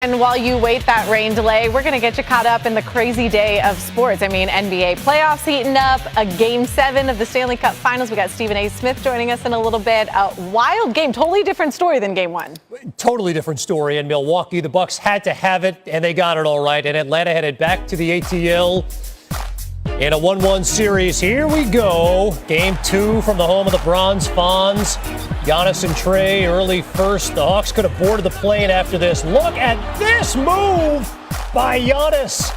And while you wait that rain delay, we're going to get you caught up in the crazy day of sports. I mean, NBA playoffs heating up, a Game 7 of the Stanley Cup Finals. We got Stephen A. Smith joining us in a little bit. A wild game, totally different story than Game 1. Totally different story in Milwaukee. The Bucks had to have it, and they got it all right. And Atlanta headed back to the ATL in a 1-1 series. Here we go. Game 2 from the home of the Bronze Fonz. Giannis and Trae early first. The Hawks could have boarded the plane after this. Look at this move by Giannis.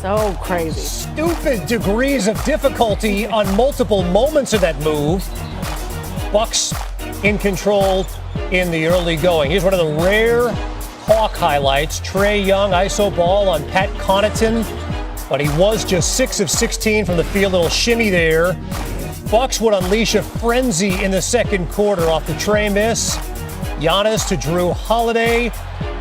So crazy. Stupid degrees of difficulty on multiple moments of that move. Bucks in control in the early going. Here's one of the rare Hawk highlights. Trae Young iso ball on Pat Connaughton, but he was just 6 of 16 from the field. Little shimmy there. Bucks would unleash a frenzy in the second quarter off the Trae miss. Giannis to Drew Holiday,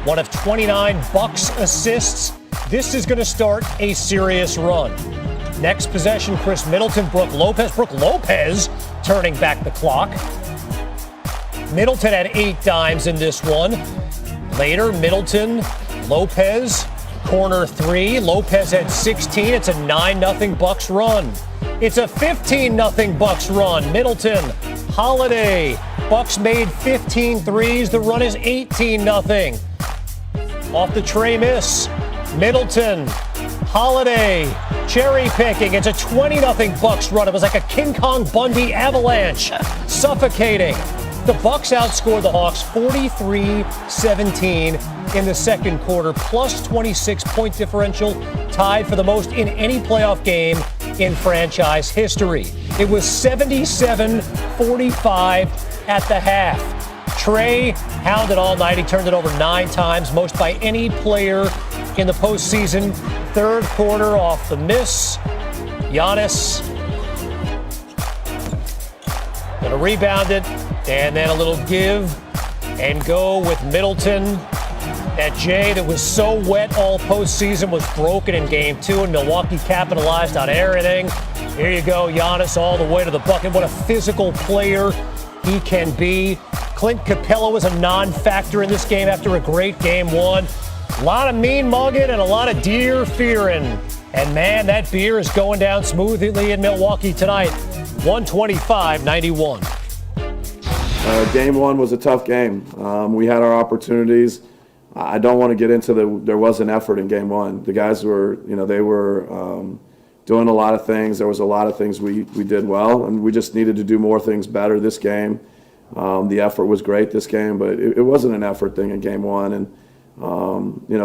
one of 29 Bucks assists. This is going to start a serious run. Next possession, Chris Middleton, Brook Lopez turning back the clock. Middleton had 8 dimes in this one. Later, Middleton, Lopez, corner 3. Lopez had 16. It's a 9-0 Bucks run. It's a 15-0 Bucks run. Middleton, Holiday. Bucks made 15 threes. The run is 18-0. Off the Trae miss. Middleton, Holiday, cherry picking. It's a 20-0 Bucks run. It was like a King Kong Bundy avalanche, suffocating. The Bucks outscored the Hawks 43-17 in the second quarter, plus 26-point differential, tied for the most in any playoff game in franchise history. It was 77-45 at the half. Trae hounded all night. He turned it over 9 times, most by any player in the postseason. Third quarter off the miss. Giannis gonna rebound it, and then a little give and go with Middleton. That J that was so wet all postseason was broken in Game 2, and Milwaukee capitalized on everything. Here you go, Giannis all the way to the bucket. What a physical player he can be. Clint Capella was a non-factor in this game after a great Game 1. A lot of mean mugging and a lot of deer fearing. And man, that beer is going down smoothly in Milwaukee tonight. 125-91. Game 1 was a tough game. We had our opportunities. I don't want to get into there was an effort in Game 1. The guys were, they were doing a lot of things. There was a lot of things we did well, and we just needed to do more things better this game. The effort was great this game, but it wasn't an effort thing in Game 1. And,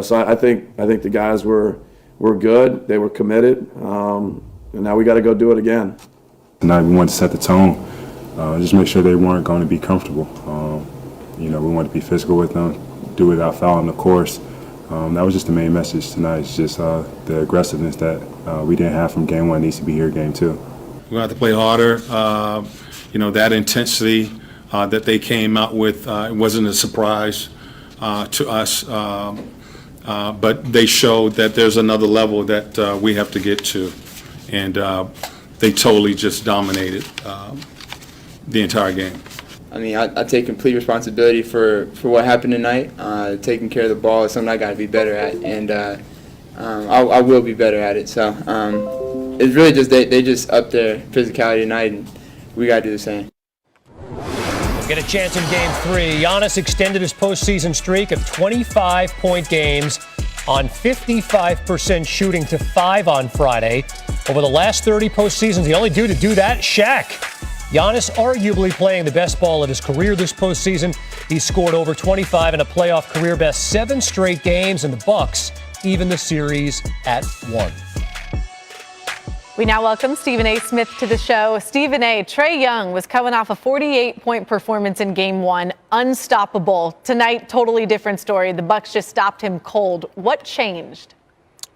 so I think the guys were good. They were committed. And now we got to go do it again. Tonight we wanted to set the tone, just make sure they weren't going to be comfortable. We wanted to be physical with them, do without fouling the course. That was just the main message tonight. It's just the aggressiveness that we didn't have from Game 1 needs to be here Game 2. We're going to have to play harder. That intensity that they came out with, it wasn't a surprise to us. But they showed that there's another level that we have to get to. And they totally just dominated the entire game. I mean, I take complete responsibility for what happened tonight. Taking care of the ball is something I got to be better at, and I will be better at it. So it's really just they just upped their physicality tonight, and we got to do the same. We'll get a chance in Game 3. Giannis extended his postseason streak of 25-point games on 55% shooting to 5 on Friday. Over the last 30 postseasons, the only dude to do that, Shaq. Giannis arguably playing the best ball of his career this postseason. He scored over 25 in a playoff career best 7 straight games, and the Bucks even the series at 1. We now welcome Stephen A. Smith to the show. Stephen A., Trae Young was coming off a 48-point performance in Game 1. Unstoppable. Tonight, totally different story. The Bucks just stopped him cold. What changed?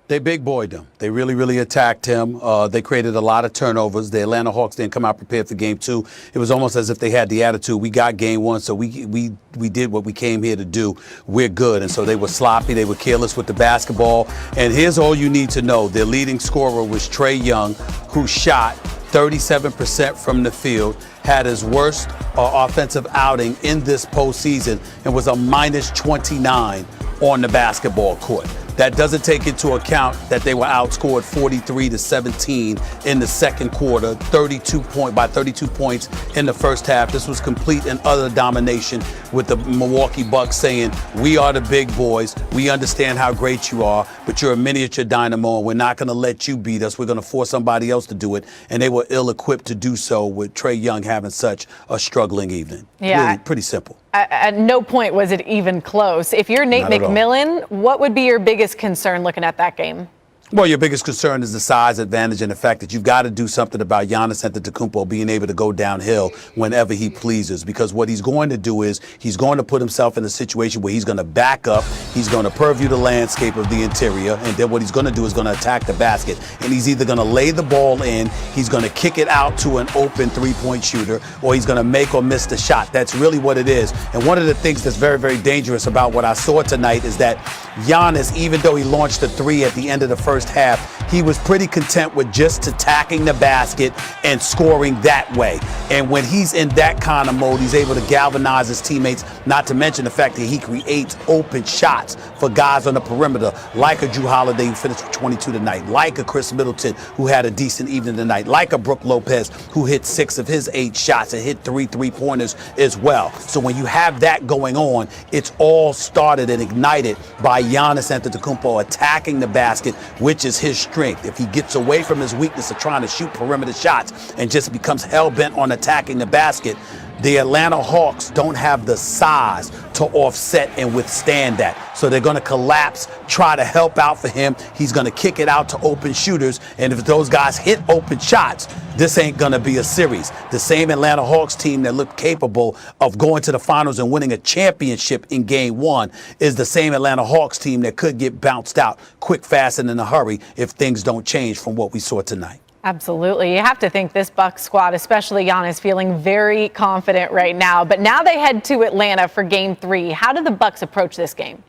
They big boyed him. They really, really attacked him. They created a lot of turnovers. The Atlanta Hawks didn't come out prepared for Game 2. It was almost as if they had the attitude, we got Game 1, so we did what we came here to do. We're good. And so they were sloppy. They were careless with the basketball. And here's all you need to know. Their leading scorer was Trae Young, who shot 37% from the field, had his worst offensive outing in this postseason, and was a minus 29 on the basketball court. That doesn't take into account that they were outscored 43-17 in the second quarter, 32 points in the first half. This was complete and utter domination with the Milwaukee Bucks saying, we are the big boys. We understand how great you are, but you're a miniature dynamo, and we're not going to let you beat us. We're going to force somebody else to do it. And they were ill-equipped to do so with Trae Young having such a struggling evening. Yeah. Really, pretty simple. At no point was it even close. If you're Nate McMillan, what would be your biggest concern looking at that game? Well, your biggest concern is the size advantage and the fact that you've got to do something about Giannis Antetokounmpo being able to go downhill whenever he pleases. Because what he's going to do is he's going to put himself in a situation where he's going to back up, he's going to purview the landscape of the interior, and then what he's going to do is going to attack the basket. And he's either going to lay the ball in, he's going to kick it out to an open three-point shooter, or he's going to make or miss the shot. That's really what it is. And one of the things that's very, very dangerous about what I saw tonight is that Giannis, even though he launched a three at the end of the first half, he was pretty content with just attacking the basket and scoring that way. And when he's in that kind of mode, he's able to galvanize his teammates, not to mention the fact that he creates open shots for guys on the perimeter, like a Jrue Holiday who finished with 22 tonight, like a Chris Middleton who had a decent evening tonight, like a Brook Lopez who hit 6 of his 8 shots and hit 3 3-pointers as well. So when you have that going on, it's all started and ignited by Giannis Antetokounmpo attacking the basket, which is his strength. If he gets away from his weakness of trying to shoot perimeter shots and just becomes hell-bent on attacking the basket, the Atlanta Hawks don't have the size to offset and withstand that. So they're going to collapse, try to help out for him. He's going to kick it out to open shooters. And if those guys hit open shots, this ain't going to be a series. The same Atlanta Hawks team that looked capable of going to the finals and winning a championship in game 1 is the same Atlanta Hawks team that could get bounced out quick, fast, and in a hurry if things don't change from what we saw tonight. Absolutely. You have to think this Bucks squad, especially Giannis, feeling very confident right now. But now they head to Atlanta for game 3. How do the Bucks approach this game?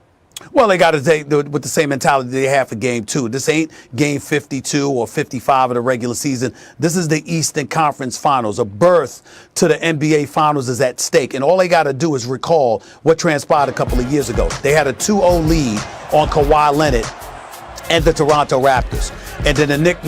Well, they got to take with the same mentality they have for game 2. This ain't game 52 or 55 of the regular season. This is the Eastern Conference Finals. A berth to the NBA Finals is at stake. And all they got to do is recall what transpired a couple of years ago. They had a 2-0 lead on Kawhi Leonard and the Toronto Raptors. And then Nick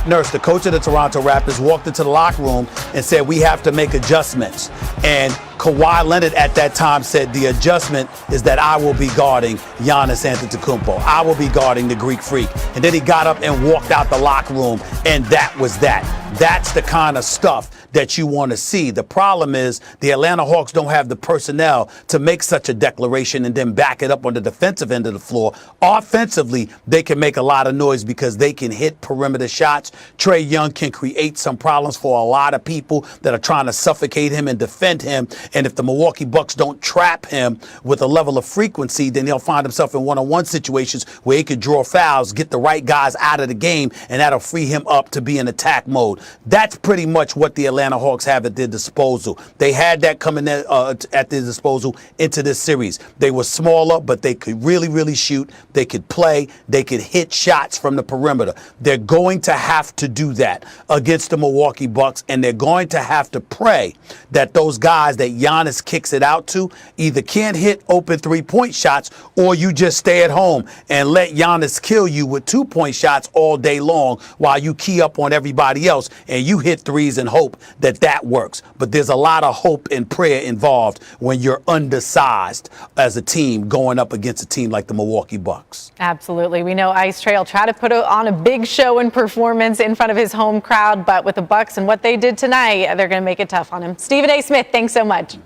Nurse, the coach of the Toronto Raptors, walked into the locker room and said, we have to make adjustments. And Kawhi Leonard at that time said, the adjustment is that I will be guarding Giannis Antetokounmpo. I will be guarding the Greek Freak. And then he got up and walked out the locker room, and that was that. That's the kind of stuff that you want to see. The problem is the Atlanta Hawks don't have the personnel to make such a declaration and then back it up on the defensive end of the floor. Offensively, they can make a lot of noise because they can hit perimeter shots. Trae Young can create some problems for a lot of people that are trying to suffocate him and defend him. And if the Milwaukee Bucks don't trap him with a level of frequency, then he'll find himself in one-on-one situations where he could draw fouls, get the right guys out of the game, and that'll free him up to be in attack mode. That's pretty much what the Atlanta Hawks have at their disposal. They had that coming at their disposal into this series. They were smaller, but they could really, really shoot. They could play. They could hit shots from the perimeter. They're going to have to do that against the Milwaukee Bucks, and they're going to have to pray that those guys that Giannis kicks it out to either can't hit open three-point shots, or you just stay at home and let Giannis kill you with 2-point shots all day long while you key up on everybody else and you hit threes and hope that that works. But there's a lot of hope and prayer involved when you're undersized as a team going up against a team like the Milwaukee Bucks. Absolutely. We know Ice Trae will try to put on a big show and performance in front of his home crowd, but with the Bucks and what they did tonight, they're going to make it tough on him. Stephen A. Smith, thanks so much.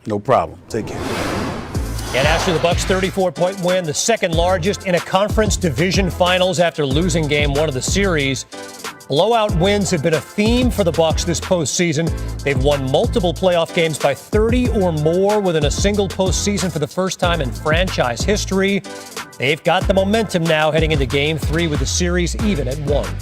No problem. Take care. And after the Bucks' 34-point win, the second largest in a conference division finals after losing game 1 of the series, blowout wins have been a theme for the Bucks this postseason. They've won multiple playoff games by 30 or more within a single postseason for the first time in franchise history. They've got the momentum now heading into game 3 with the series even at 1.